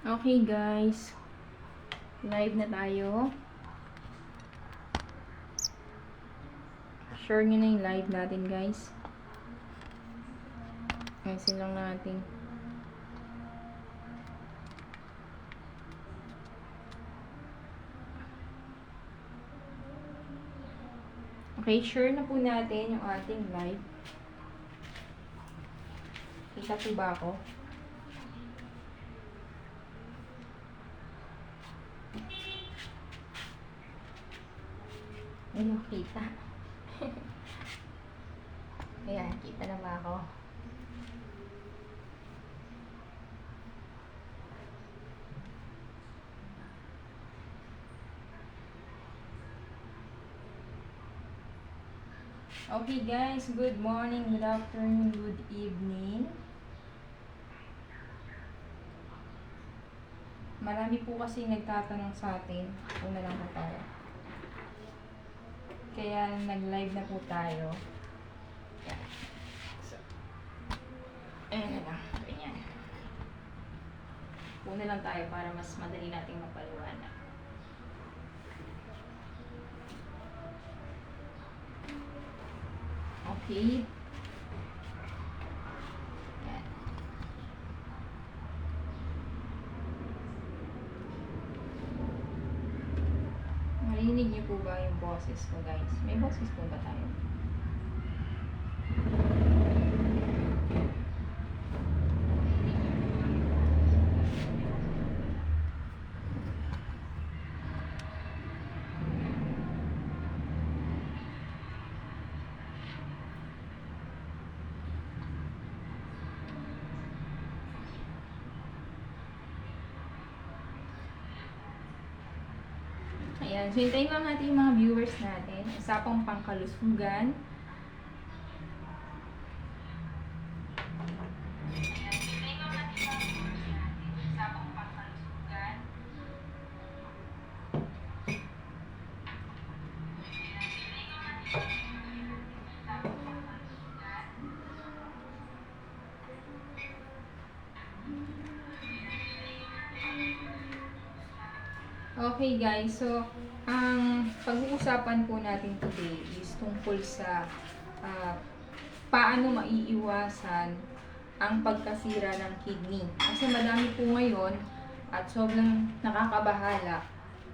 Okay guys, live na tayo. Share nyo na yung live natin guys. Ayusin lang natin. Okay, share na po natin yung ating live. Kita po ba ako? Ayun, kita. Ayan, kita na ba ako? Okay guys, good morning, good afternoon, good evening. Marami po kasi nagtatanong sa atin kung na lang po tayo. Kaya nag-live na po tayo. Yan. So, ayan na lang. Ganyan. Una lang tayo para mas madali nating mapaliwanag. Okay. Yan. Marinig niyo po ba yung boses ko guys? May boses po ba tayo? Ayan, so hintayin lang natin yung mga viewers natin. Usapang pangkalusugan. Okay guys, so ang pag-uusapan po natin today is tungkol sa paano maiiwasan ang pagkasira ng kidney. Kasi madami po ngayon at sobrang nakakabahala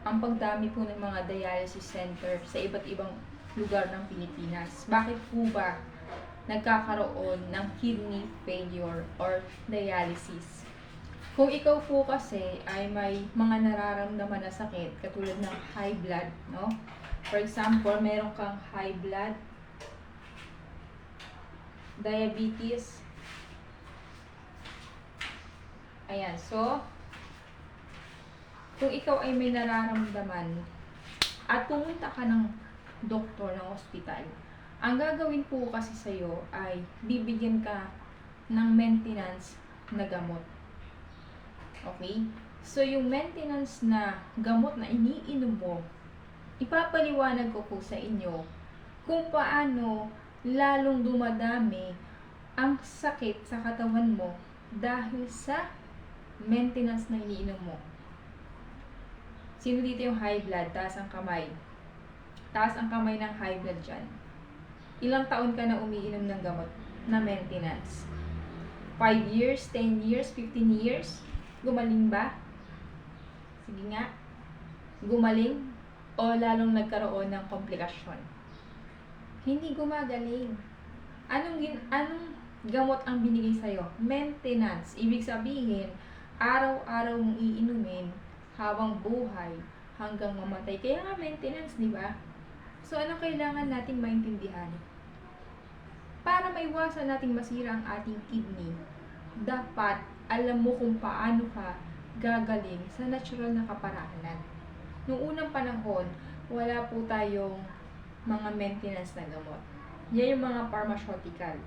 ang pagdami po ng mga dialysis center sa iba't ibang lugar ng Pilipinas. Bakit po ba nagkakaroon ng kidney failure or dialysis? Kung ikaw po kasi ay may mga nararamdaman na sakit, katulad ng high blood, no? For example, meron kang high blood, diabetes. Ayan, so, kung ikaw ay may nararamdaman at pumunta ka ng doktor ng ospital, ang gagawin po kasi sa'yo ay bibigyan ka ng maintenance na gamot. Okay? So, yung maintenance na gamot na iniinom mo, ipapaliwanag ko po sa inyo kung paano lalong dumadami ang sakit sa katawan mo dahil sa maintenance na iniinom mo. Sino dito yung high blood? Taas ang kamay. Taas ang kamay ng high blood dyan. Ilang taon ka na umiinom ng gamot na maintenance? 5 years, 10 years, 15 years? Gumaling ba? Sige nga. Gumaling? O lalong nagkaroon ng komplikasyon? Hindi gumagaling. Anong gamot ang binigay sa'yo? Maintenance. Ibig sabihin, araw-araw mong iinumin habang buhay hanggang mamatay. Kaya nga maintenance, di ba? So, anong kailangan nating maintindihan? Para maiwasan nating masira ang ating kidney, dapat alam mo kung paano ka gagaling sa natural na kaparaanan. Noong unang panahon, wala po tayong mga maintenance na gamot. Yan yung mga pharmaceutical.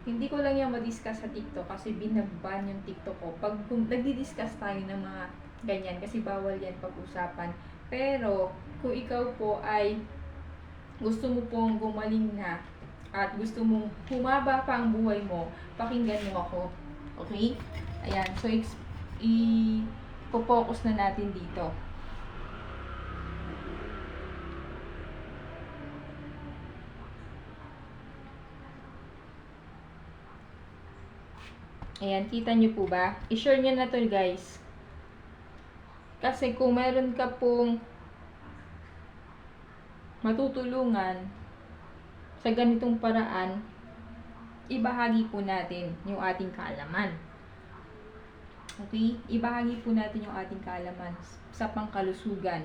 Hindi ko lang yan ma-discuss sa TikTok kasi binaban yung TikTok ko. Pag nagdi-discuss tayo ng mga ganyan, kasi bawal yan pag-usapan. Pero, kung ikaw po ay gusto mo pong gumaling na at gusto mong humaba pa ang buhay mo, pakinggan mo ako. Okay? Ayan. So, focus na natin dito. Ayan, kita nyo po ba? I-share nyo na to guys. Kasi kung meron ka pong matutulungan sa ganitong paraan, ibahagi po natin yung ating kaalaman. Okay? Ibahagi po natin yung ating kaalaman sa pangkalusugan.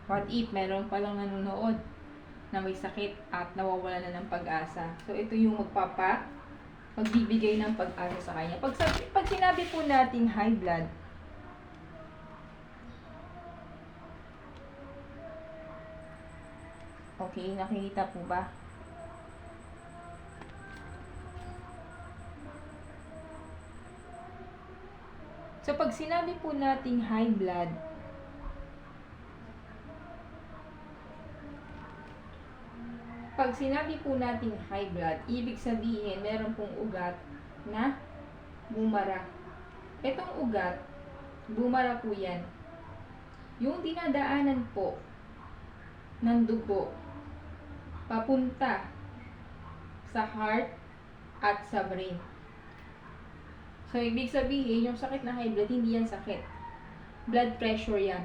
What if meron palang nanonood na may sakit at nawawala na ng pag-asa? So, ito yung magbibigay ng pag-asa sa kanya. Pag sinabi po nating high blood, okay, nakikita po ba? So, pag sinabi po nating high blood, ibig sabihin, meron pong ugat na bumara. Itong ugat, bumara po yan. Yung dinadaanan po ng dugo, papunta sa heart at sa brain. So, ibig sabihin, yung sakit na high blood, hindi yan sakit. Blood pressure yan.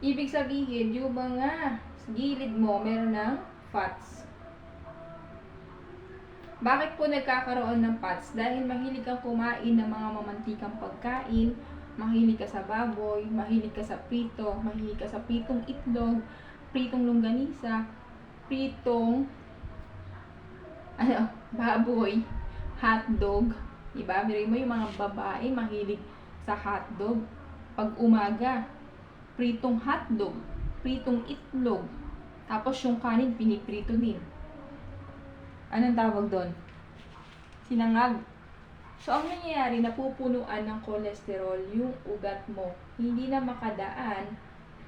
Ibig sabihin, yung mga gilid mo, meron ng fats. Bakit po nagkakaroon ng fats? Dahil mahilig kang kumain ng mga mamantikang pagkain, mahilig ka sa baboy, mahilig ka sa prito, mahilig ka sa pritong itlog, pritong longganisa, pritong baboy, hotdog. Diba? Miri mo yung mga babae mahilig sa hotdog. Pag umaga, pritong hotdog, pritong itlog, tapos yung kanin piniprito din. Anong tawag doon? Sinangag. So, ang nangyayari, napupunuan ng cholesterol yung ugat mo. Hindi na makadaan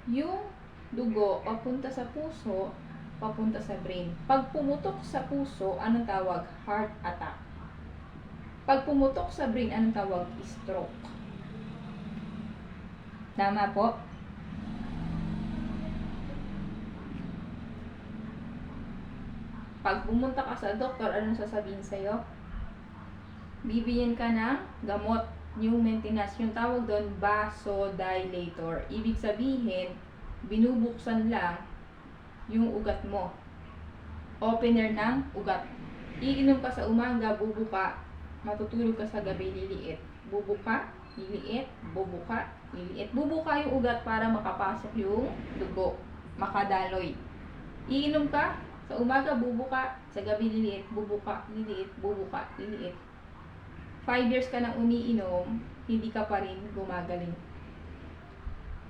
yung dugo papunta sa puso, papunta sa brain. Pag pumutok sa puso, anong tawag? Heart attack. Pag pumutok sa brain, anong tawag? Stroke. Tama po? Pag pumunta ka sa doktor, anong sasabihin sa'yo? Bibigyan ka ng gamot, yung maintenance. Yung tawag doon, vasodilator. Ibig sabihin, binubuksan lang yung ugat mo. Opener ng ugat. Iinom ka sa umaga, bubuka. Matutulog ka sa gabi, liliit. Bubuka, liliit, bubuka, liliit. Bubuka yung ugat para makapasok yung dugo. Makadaloy. Iinom ka, sa umaga, bubuka. Sa gabi, liliit. Bubuka, liliit. Bubuka, liliit. 5 years ka nang umiinom, hindi ka pa rin gumagaling.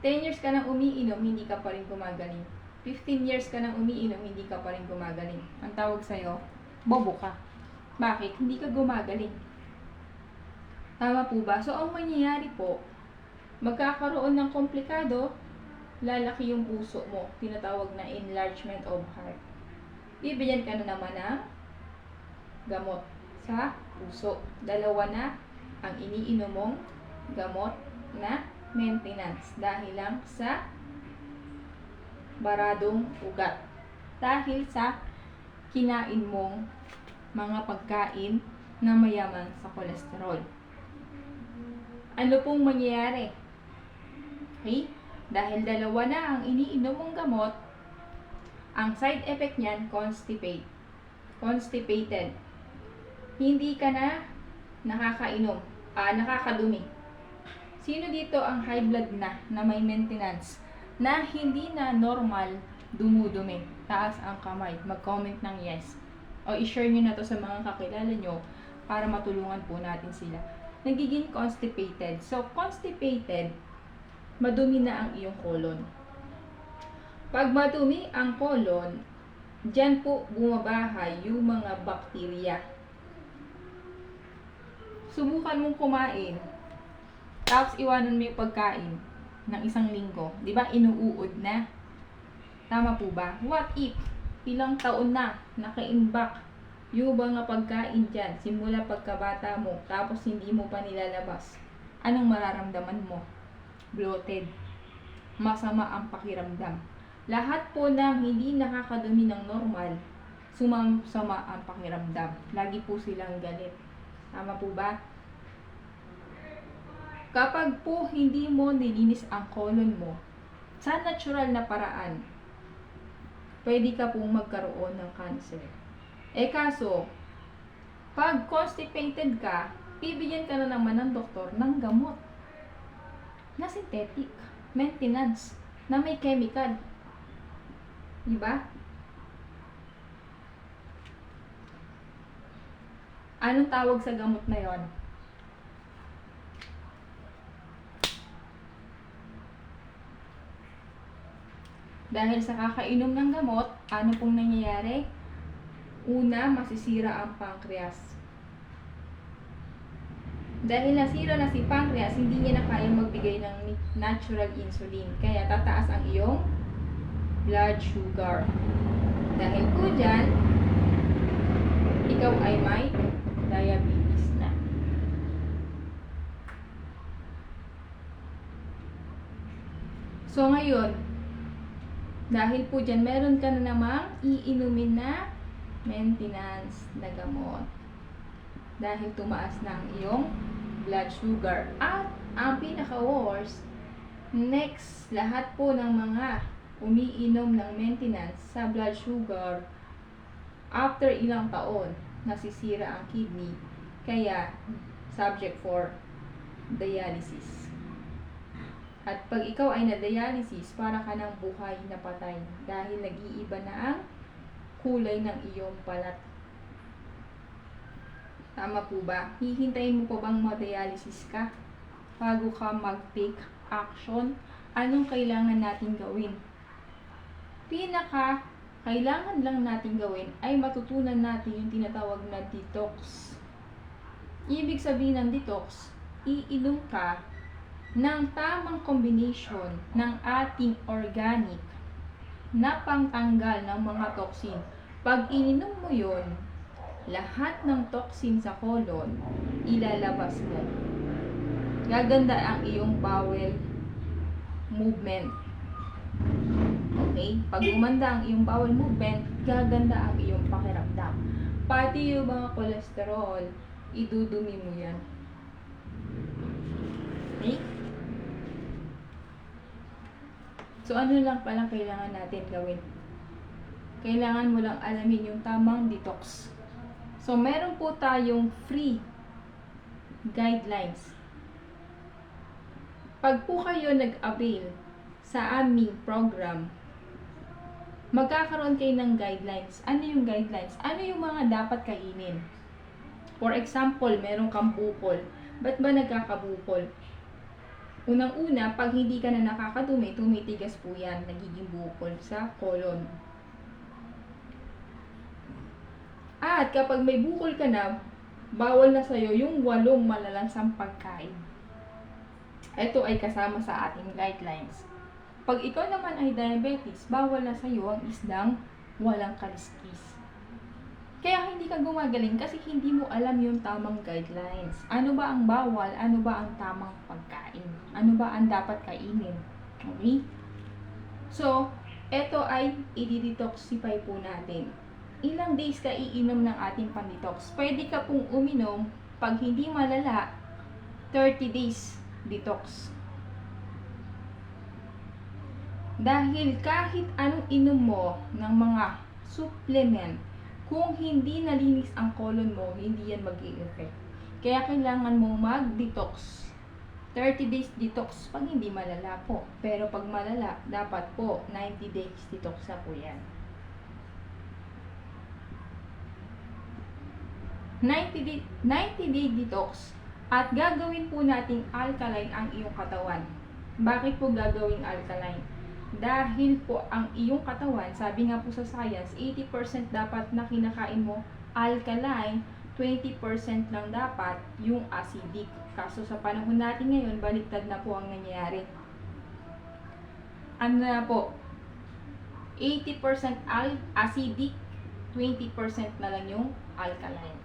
10 years ka nang umiinom, hindi ka pa rin gumagaling. 15 years ka nang umiinom, hindi ka pa rin gumagaling. Ang tawag sa'yo, bobo ka. Bakit? Hindi ka gumagaling. Tama po ba? So, ang mangyayari po, magkakaroon ng komplikado, lalaki yung puso mo. Tinatawag na enlargement of heart. Bibigyan ka na naman ng gamot sa puso. Dalawa na ang iniinom mong gamot na maintenance dahil lang sa baradong ugat. Dahil sa kinain mong mga pagkain na mayaman sa kolesterol. Ano pong mangyayari? Okay? Dahil dalawa na ang iniinom mong gamot, ang side effect niyan, constipated. Hindi ka na nakakadumi. Sino dito ang high blood na may maintenance, na hindi na normal dumudumi? Taas ang kamay. Mag-comment ng yes. O i-share nyo na to sa mga kakilala nyo para matulungan po natin sila. Nagiging constipated. So, constipated, madumi na ang iyong colon. Pag madumi ang colon, dyan po bumabahay yung mga bakterya. Subukan mong kumain, tapos iwanan mo yung pagkain ng 1 linggo. Di ba inuuod na? Tama po ba? What if ilang taon na nakaimbak yung mga pagkain dyan, simula pagkabata mo, tapos hindi mo pa nilalabas? Anong mararamdaman mo? bloated, masama ang pakiramdam. Lahat po ng hindi nakakadumi ng normal, sumama ang pakiramdam. Lagi po silang galit. Tama po ba? Kapag po hindi mo nilinis ang colon mo, sa natural na paraan, pwede ka pong magkaroon ng cancer. Kaso, pag constipated ka, bibigyan ka na naman ng doktor ng gamot na synthetic, maintenance, na may chemical. Diba? Anong tawag sa gamot na yon? Dahil sa kakainom ng gamot, ano pong nangyayari? Una, masisira ang pancreas. Dahil nasira na si pancreas, hindi niya na kayang magbigay ng natural insulin. Kaya tataas ang iyong blood sugar. Dahil po dyan, ikaw ay may diabetes na. So ngayon, dahil po dyan, meron ka na namang iinumin na maintenance na gamot. Dahil tumaas na ang iyong blood sugar. At ang pinaka-worst, next, lahat po ng mga umiinom ng maintenance sa blood sugar, after ilang taon, nasisira ang kidney. Kaya, subject for dialysis. At pag ikaw ay na-dialysis, para ka ng buhay na patay dahil nag-iiba na ang kulay ng iyong balat. Tama po ba? Hihintayin mo pa bang ma-dialysis ka bago ka mag-take action? Anong kailangan natin gawin? Kailangan lang natin gawin ay matutunan natin yung tinatawag na detox. Ibig sabihin ng detox, iinom ka ng tamang combination ng ating organic na pangtanggal ng mga toxin. Pag ininom mo yon, lahat ng toxin sa colon, ilalabas mo. Gaganda ang iyong bowel movement. Okay? Pag gumanda ang iyong bowel movement, gaganda ang iyong pakiramdam. Pati yung mga cholesterol, idudumi mo yan. Okay? So, ano lang palang kailangan natin gawin? Kailangan mo lang alamin yung tamang detox. So, meron po tayong free guidelines. Pag po kayo nag-avail sa aming program, magkakaroon kayo ng guidelines. Ano yung guidelines? Ano yung mga dapat kainin? For example, meron kang bukol. Ba't ba nagkakabukol? Unang-una, pag hindi ka na nakakadumi, tumitigas po yan, nagiging bukol sa colon. At kapag may bukol ka na, bawal na sa'yo yung 8 malalansang pagkain. Ito ay kasama sa ating guidelines. Pag ikaw naman ay diabetes, bawal na sa'yo ang isdang walang kaliskis. Kaya hindi ka gumagaling kasi hindi mo alam yung tamang guidelines. Ano ba ang bawal? Ano ba ang tamang pagkain? Ano ba ang dapat kainin? Okay? So, ito ay i-detoxify po natin. Ilang days ka iinom ng ating pan-detox? Pwede ka pong uminom pag hindi malala, 30 days detox. Dahil kahit anong inom mo ng mga supplement, kung hindi nalinis ang colon mo, hindi yan mag-i-effect. Kaya kailangan mo mag-detox. 30 days detox pag hindi malala po. Pero pag malala, dapat po 90 days detox na po yan. 90 day detox at gagawin po nating alkaline ang iyong katawan. Bakit po gagawing alkaline? Dahil po ang iyong katawan, sabi nga po sa science, 80% dapat na kinakain mo alkaline, 20% lang dapat yung acidic. Kaso sa panahon natin ngayon, baliktad na po ang nangyayari. Ano na po? 80% acidic, 20% na lang yung alkaline.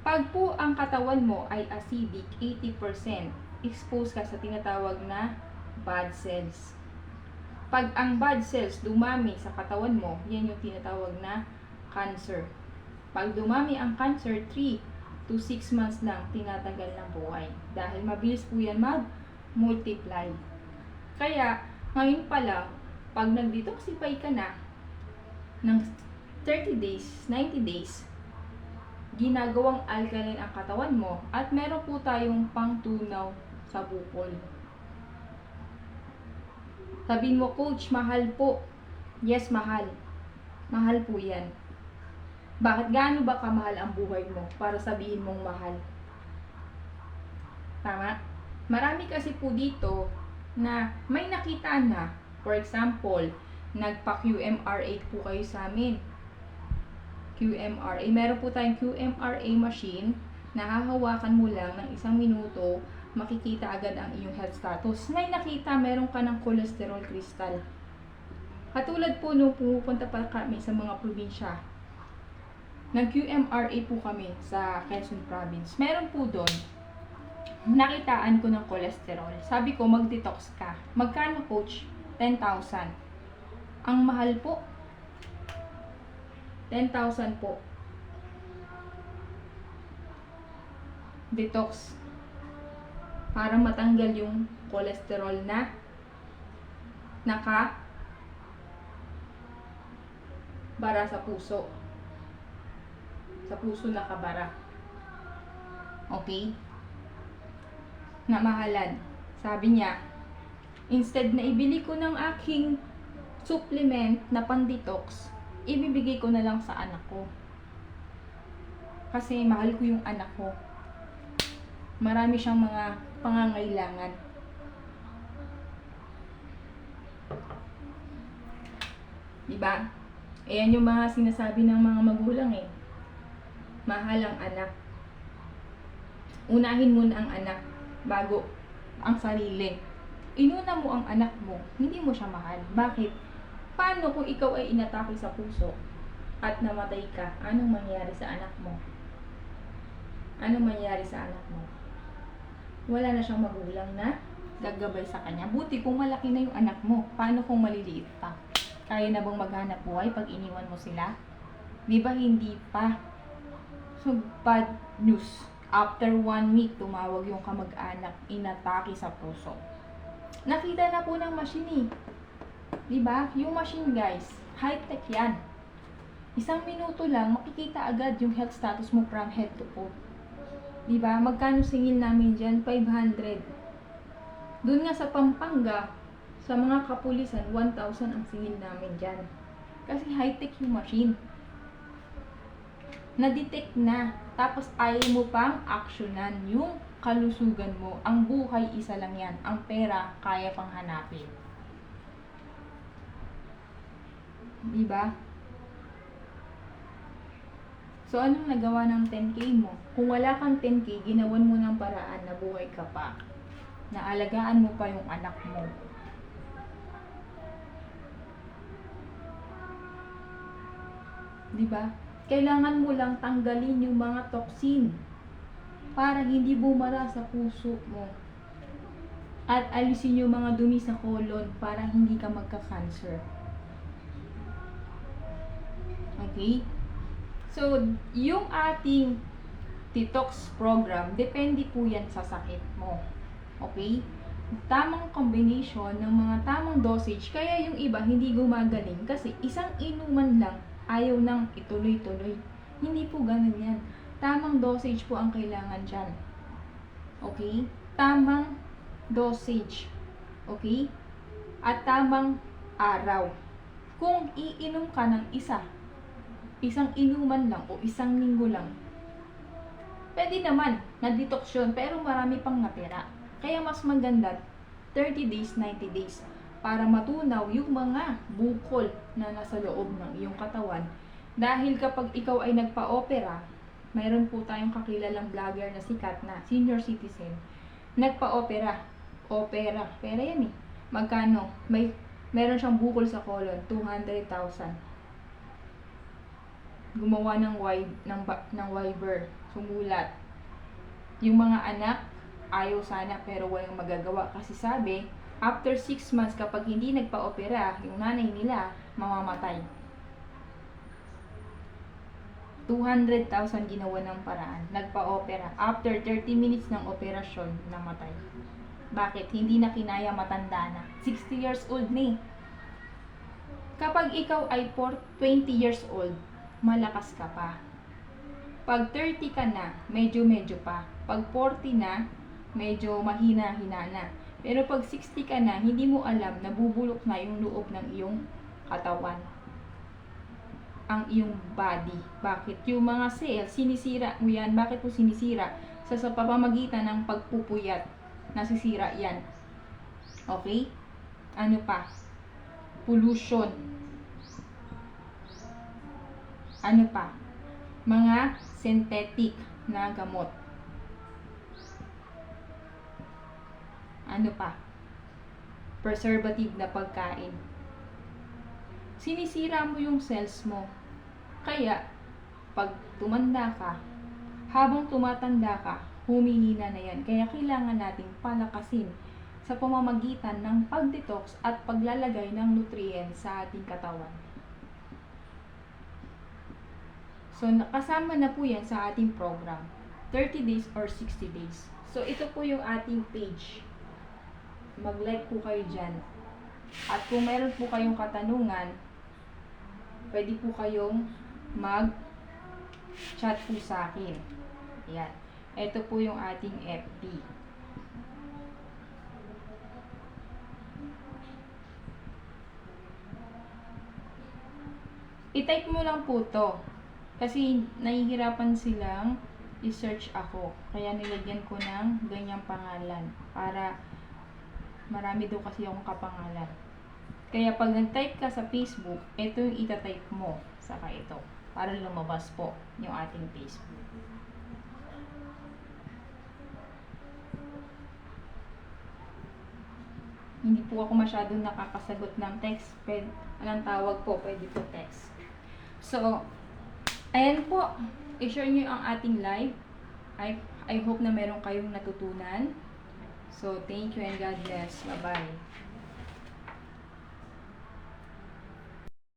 Pag po ang katawan mo ay acidic, 80%, expose ka sa tinatawag na bad cells. Pag ang bad cells dumami sa katawan mo, yan yung tinatawag na cancer. Pag dumami ang cancer, 3 to 6 months lang tinatanggal ng buhay. Dahil mabilis po yan mag-multiply. Kaya, ngayon pa lang, pag nag-detoxify ka na ng 30 days, 90 days, ginagawang alkaline ang katawan mo at meron po tayong pangtunaw sa bukol. Sabihin mo, Coach, mahal po. Yes, mahal. Mahal po yan. Bakit? Gaano ba kamahal ang buhay mo para sabihin mong mahal? Tama? Marami kasi po dito na may nakita na. For example, nagpa-QMRA po kayo sa amin. QMRA. Meron po tayong QMRA machine na hahawakan mo lang ng 1 minuto, makikita agad ang iyong health status. May nakita, meron ka ng cholesterol crystal. Katulad po nung pumupunta pa kami sa mga probinsya, nag-QMRA po kami sa Quezon Province. Meron po doon, nakitaan ko ng cholesterol. Sabi ko, mag-detox ka. Magkano, Coach? 10,000. Ang mahal po. 10,000 po. Detox. Para matanggal yung cholesterol na bara sa puso. Sa puso nakabara. Okay? Namahalan. Sabi niya, instead na ibili ko ng aking supplement na pang-detox, ibibigay ko na lang sa anak ko. Kasi mahal ko yung anak ko. Marami siyang mga pangangailangan. Diba? Ayan yung mga sinasabi ng mga magulang eh. Mahal ang anak. Unahin mo na ang anak bago ang sarili. Inuna mo ang anak mo, hindi mo siya mahal. Bakit? Paano kung ikaw ay inatake sa puso at namatay ka? Anong mangyari sa anak mo? Anong mangyari sa anak mo? Wala na siyang magulang na gagabay sa kanya. Buti kung malaki na yung anak mo. Paano kung maliliit pa? Kaya na bang maghanap buhay pag iniwan mo sila? Di ba hindi pa? So, bad news. After 1 week, tumawag yung kamag-anak, inatake sa puso. Nakita na po ng machine eh. Diba? Yung machine guys, high-tech yan. 1 minuto lang, makikita agad yung health status mo from head to toe. Diba? Magkano singil namin dyan? 500. Doon nga sa Pampanga, sa mga kapulisan, 1,000 ang singil namin dyan. Kasi high-tech yung machine. Na-detect na. Tapos ayaw mo pang aksyonan yung kalusugan mo. Ang buhay, isa lang yan. Ang pera, kaya pang hanapin. Diba? So, anong nagawa ng 10K mo? Kung wala kang 10K, ginawan mo ng paraan na buhay ka pa. Naalagaan mo pa yung anak mo. Diba? Kailangan mo lang tanggalin yung mga toxin para hindi bumara sa puso mo. At alisin yung mga dumi sa colon para hindi ka magka-cancer. Okay? So, yung ating detox program, depende po yan sa sakit mo. Okay? Tamang combination ng mga tamang dosage, kaya yung iba hindi gumagaling kasi isang inuman lang, ayaw nang ituloy-tuloy. Hindi po ganun yan. Tamang dosage po ang kailangan dyan. Okay? Tamang dosage. Okay? At tamang araw. Kung iinom ka ng isang inuman lang o 1 linggo lang, pwede naman, na-detox yun, pero marami pang natira. Kaya mas maganda, 30 days, 90 days, para matunaw yung mga bukol na nasa loob ng iyong katawan. Dahil kapag ikaw ay nagpa-opera, mayroon po tayong kakilalang vlogger na sikat na senior citizen, nagpa-opera. Pera yan eh. Magkano? Meron siyang bukol sa colon, 200,000. Gumawa ng Viber, sumulat. Yung mga anak, ayaw sana pero walang magagawa kasi sabi, after 6 months kapag hindi nagpa-opera, yung nanay nila mamamatay. 200,000 ginawa ng paraan, nagpa-opera. After 30 minutes ng operasyon, namatay. Bakit? Hindi na kinaya, matanda na. 60 years old na eh. Kapag ikaw ay 20 years old, malakas ka pa. Pag 30 ka na, medyo pa. Pag 40 na, medyo mahina-hina na. Pero pag 60 ka na, hindi mo alam, nabubulok na yung loob ng iyong katawan. Ang iyong body. Bakit? Yung mga cells, sinisira mo yan. Bakit po sinisira? Sa pamamagitan ng pagpupuyat, nasisira yan. Okay? Ano pa? Pollution. Ano pa? Mga synthetic na gamot. Ano pa? Preservative na pagkain. Sinisira mo yung cells mo. Kaya, pag tumanda ka, habang tumatanda ka, humihina na yan. Kaya kailangan nating palakasin sa pamamagitan ng pag-detox at paglalagay ng nutrients sa ating katawan. So, kasama na po yan sa ating program. 30 days or 60 days. So, ito po yung ating page. Mag-like po kayo dyan. At kung meron po kayong katanungan, pwede po kayong mag-chat po sa akin. Ayan. Ito po yung ating FB. I-type mo lang po to. Kasi nahihirapan silang i-search ako. Kaya nilagyan ko ng ganyang pangalan. Para marami daw kasi akong kapangalan. Kaya pag nag-type ka sa Facebook, ito yung ita-type mo. Saka ito. Para lumabas po yung ating Facebook. Hindi po ako masyadong nakakasagot ng text. Anong tawag po? Pwede po text. So, ayan po. I-share nyo ang ating live. I hope na meron kayong natutunan. So, thank you and God bless. Bye-bye.